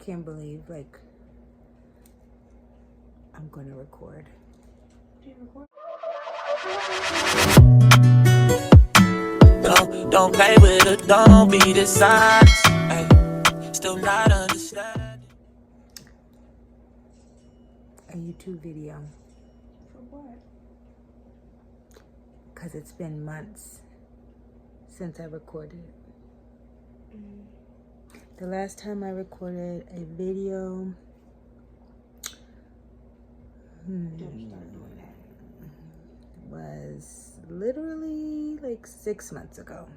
can't believe, like, I'm gonna record. Do you record? Don't play with it, don't be dishonest. Ay, still not understanding. A YouTube video. For what? Because it's been months since I recorded. The last time I recorded a video Don't start doing that. was literally like 6 months ago.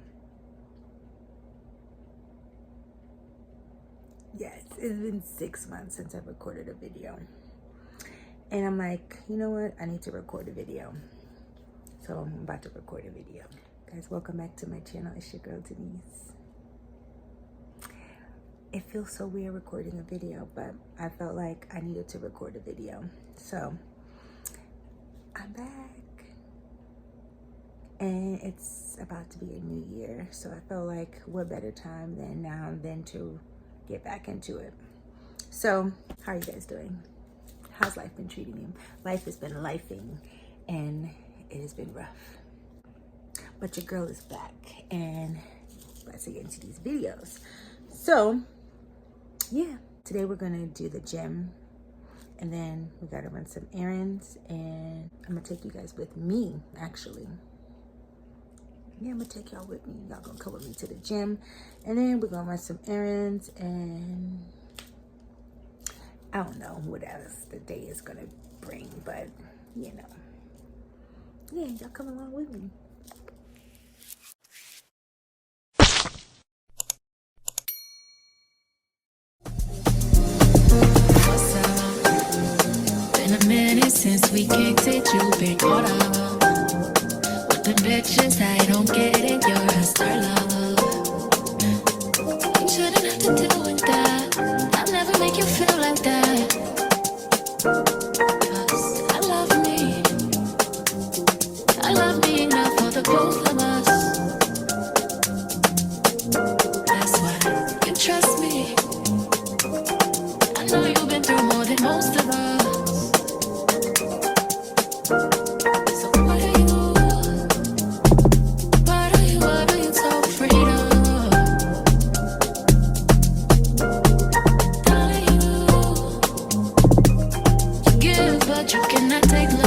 Yes, it's been 6 months since I recorded a video. And I'm like, you know what? I need to record a video. So I'm about to record a video. Guys, welcome back to my channel. It's your girl, Denise. It feels so weird recording a video, but I felt like I needed to record a video. So I'm back. And it's about to be a new year. So I felt like what better time than now than to get back into it. So how are you guys doing? How's life been treating you? Life has been lifing and it has been rough. But your girl is back and let's get into these videos. So yeah, today we're gonna do the gym and then we gotta run some errands and I'm gonna take you guys with me actually. Yeah, I'm gonna take y'all with me. Y'all gonna come with me to the gym and then we're gonna run some errands and I don't know what else the day is gonna bring, but you know, yeah, y'all come along with me. Been a minute since we kicked it, you been caught up with the bitches. I don't get it, you're a star love. You shouldn't have to deal with that. I'll never make you feel like that. 'Cause I love me enough for the both of us. That's why you trust me. I know you've been through more than most of us. So what are you so afraid of? Darling, you give but you cannot take love.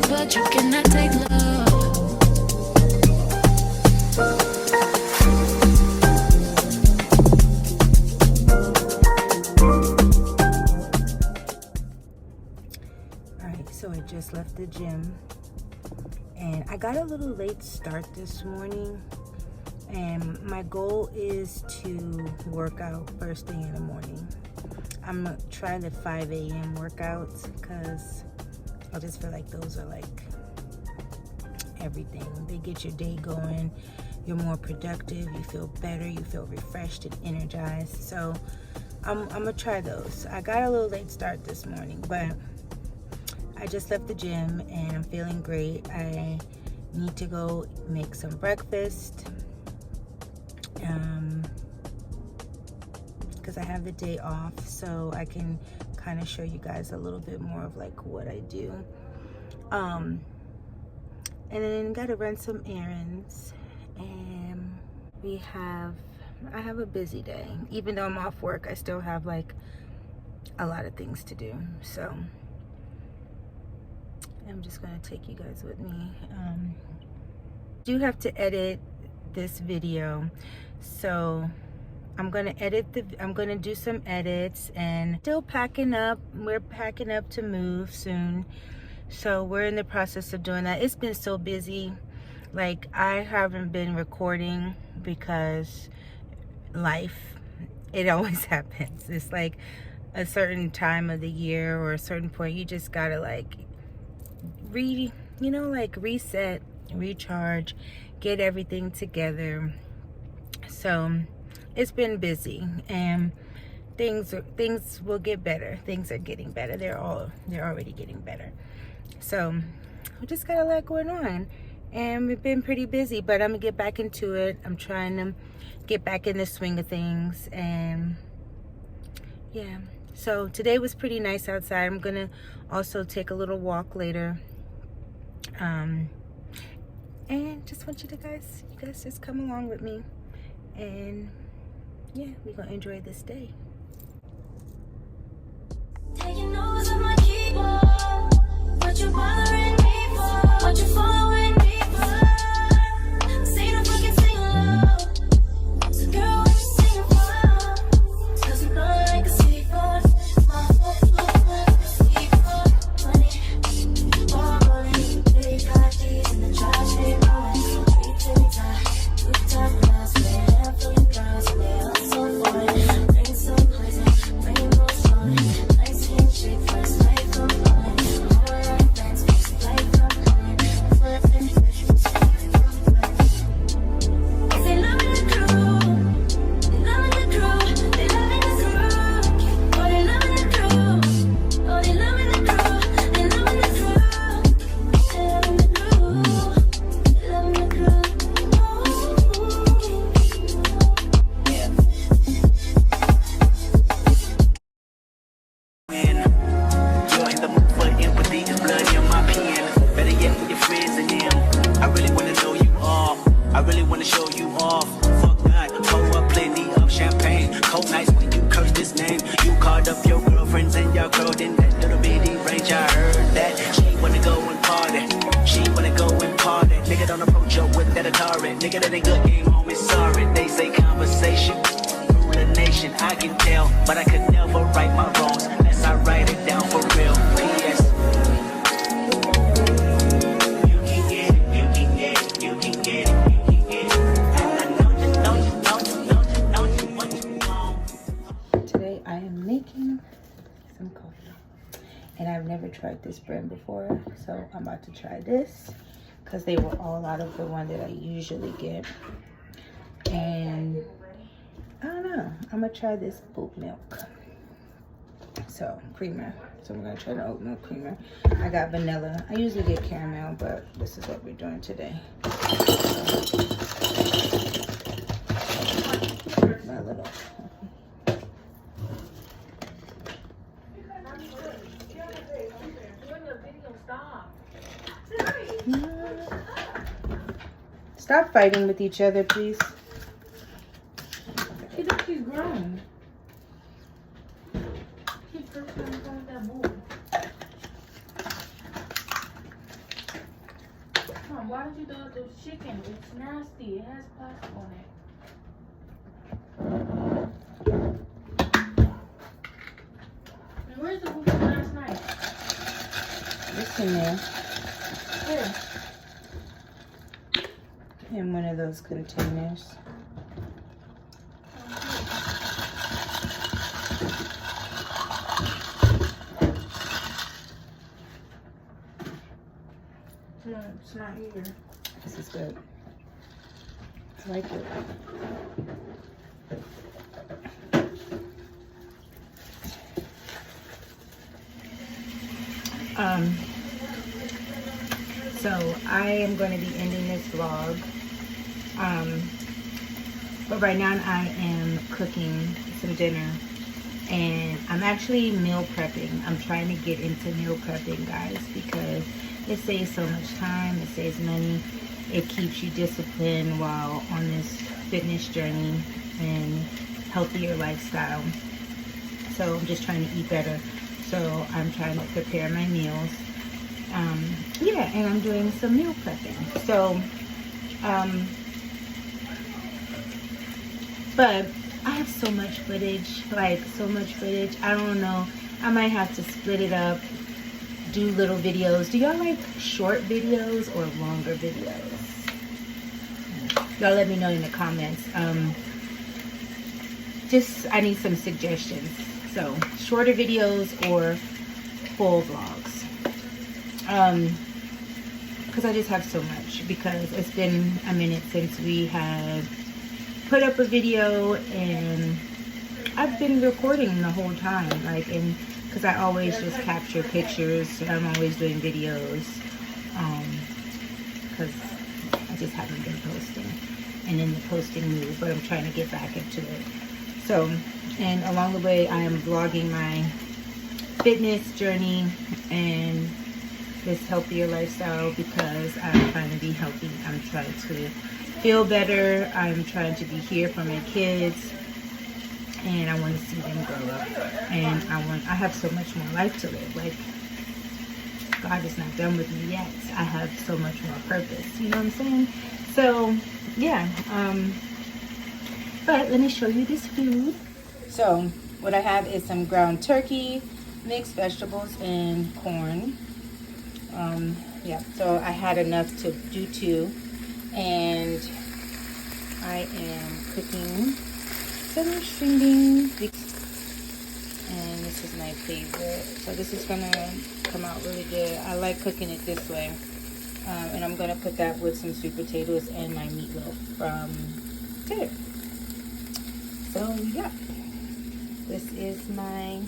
But you cannot take love. Alright, so I just left the gym and I got a little late start this morning and my goal is to work out first thing in the morning. I'm gonna try the 5 a.m. workouts because I just feel like those are like everything. They get your day going. You're more productive. You feel better. You feel refreshed and energized. So I'm gonna try those. I got a little late start this morning, but I just left the gym and I'm feeling great. I need to go make some breakfast because I have the day off, so I can kind of show you guys a little bit more of like what I do. And then gotta run some errands and I have a busy day. Even though I'm off work, I still have like a lot of things to do. So I'm just gonna take you guys with me. Do have to edit this video, so I'm gonna do some edits, and still packing up. We're packing up to move soon, so we're in the process of doing that. It's been so busy. Like, I haven't been recording because life, it always happens. It's like a certain time of the year or a certain point, you just gotta like reset, recharge, get everything together. So it's been busy, and things will get better. Things are getting better. They're already getting better. So we just got a lot going on, and we've been pretty busy, but I'm gonna get back into it. I'm trying to get back in the swing of things, and yeah. So today was pretty nice outside. I'm gonna also take a little walk later, and just want you guys just come along with me, and yeah, we're gonna enjoy this day. Taking notes on my keyboard. What you bothering me for? What you following me for? Say no fucking sing along. So girl, what you singing for? 'Cause you blow like a seaboard. My seaboard, money. All rolling, big got these in the trash, they rolling. Pretty tight, good time girls, man, feeling girls, and they all so foreign. Bring some poison, bring no sun. Nice handshake, first night from falling. All like fans, first light from calling. First introduction, second from friends. They loving the crew, they loving the crew, they loving the crew. Oh, they loving the crew, oh, they loving the crew, they loving the crew. They loving the crew, they loving the crew. Yeah. When you're in the mood for empathy, there's blood in my pen. Better yet, with your friends and them. I really wanna know you all. I really wanna show you off. Fuck God, pour up plenty of champagne. Cold nights when you curse this name. You called up your girlfriends and y'all curled in that little bitty range. I heard that she wanna go and party. She wanna go and party. Nigga don't approach her with that Atari. Nigga that ain't good game home is sorry. They say conversation rule the nation. I can tell, but I could never right my wrongs unless I write it down for real. P.S. You can get it, you can get it, you can get it, you can get it. I know you what you want. Today I am making some coffee, and I've never tried this brand before, so I'm about to try this because they were all out of the one that I usually get. And I don't know, I'm gonna try this oat milk, so creamer. So we're gonna try the oat milk creamer. I got vanilla. I usually get caramel, but this is what we're doing today. My little Stop fighting with each other, please. She thinks she's grown. She's first time going that boy. Mom, why did you do those chicken? It's nasty. It has plastic on it. And where's the food from last night? It's in there. Where? In one of those containers. No, it's not here. This is good. I like it. So I am going to be ending this vlog. But right now I am cooking some dinner, and I'm actually meal prepping. I'm trying to get into meal prepping, guys, because it saves so much time, it saves money, it keeps you disciplined while on this fitness journey and healthier lifestyle. So I'm just trying to eat better. So I'm trying to prepare my meals. Yeah, and I'm doing some meal prepping. So, but I have so much footage, like so much footage. I don't know. I might have to split it up, do little videos. Do y'all like short videos or longer videos? Y'all let me know in the comments. Just, I need some suggestions. So, shorter videos or full vlogs. Because I just have so much. Because it's been a minute since we have put up a video, and I've been recording the whole time. Like, and because I always just capture pictures. I'm always doing videos. Because I just haven't been posting. And in the posting mood. But I'm trying to get back into it. So, and along the way, I am vlogging my fitness journey and this healthier lifestyle, because I'm trying to be healthy. I'm trying to feel better. I'm trying to be here for my kids, and I want to see them grow up. And I have so much more life to live. Like, God is not done with me yet. I have so much more purpose. You know what I'm saying? So, yeah. But let me show you this food. So what I have is some ground turkey, mixed vegetables, and corn. Yeah, so I had enough to do 2. And I am cooking some string beans. And this is my favorite. So this is gonna come out really good. I like cooking it this way. And I'm gonna put that with some sweet potatoes and my meatloaf from Taylor. So yeah, this is my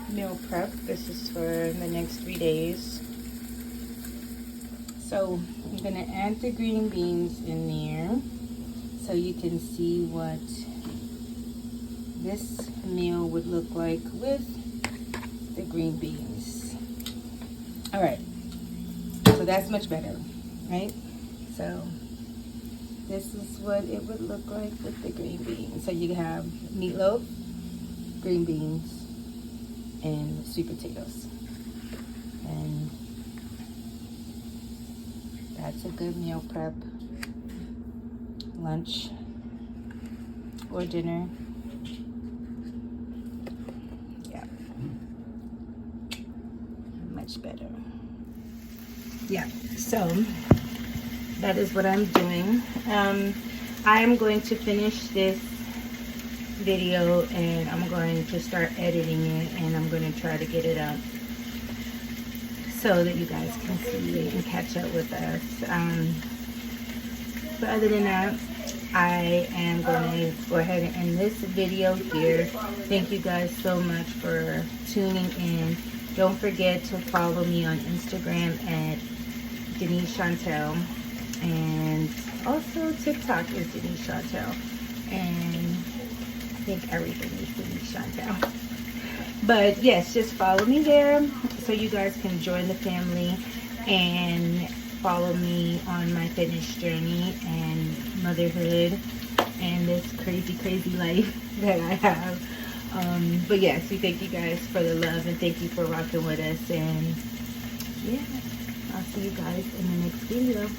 meal prep. This is for the next 3 days. So I'm gonna add the green beans in there so you can see what this meal would look like with the green beans. All right, so that's much better, right? So this is what it would look like with the green beans. So you have meatloaf, green beans, and sweet potatoes. And that's a good meal prep, lunch or dinner. Yeah, much better. Yeah, so that is what I'm doing. I am going to finish this video, and I'm going to start editing it, and I'm going to try to get it up so that you guys can see it and catch up with us. But other than that, I am going to go ahead and end this video here. Thank you guys so much for tuning in. Don't forget to follow me on Instagram at Denise Chantel, and also TikTok is Denise Chantel, and I think everything is Denise Chantel. But yes, just follow me there so you guys can join the family and follow me on my fitness journey and motherhood and this crazy life that I have. But yes, we thank you guys for the love, and thank you for rocking with us. And yeah, I'll see you guys in the next video.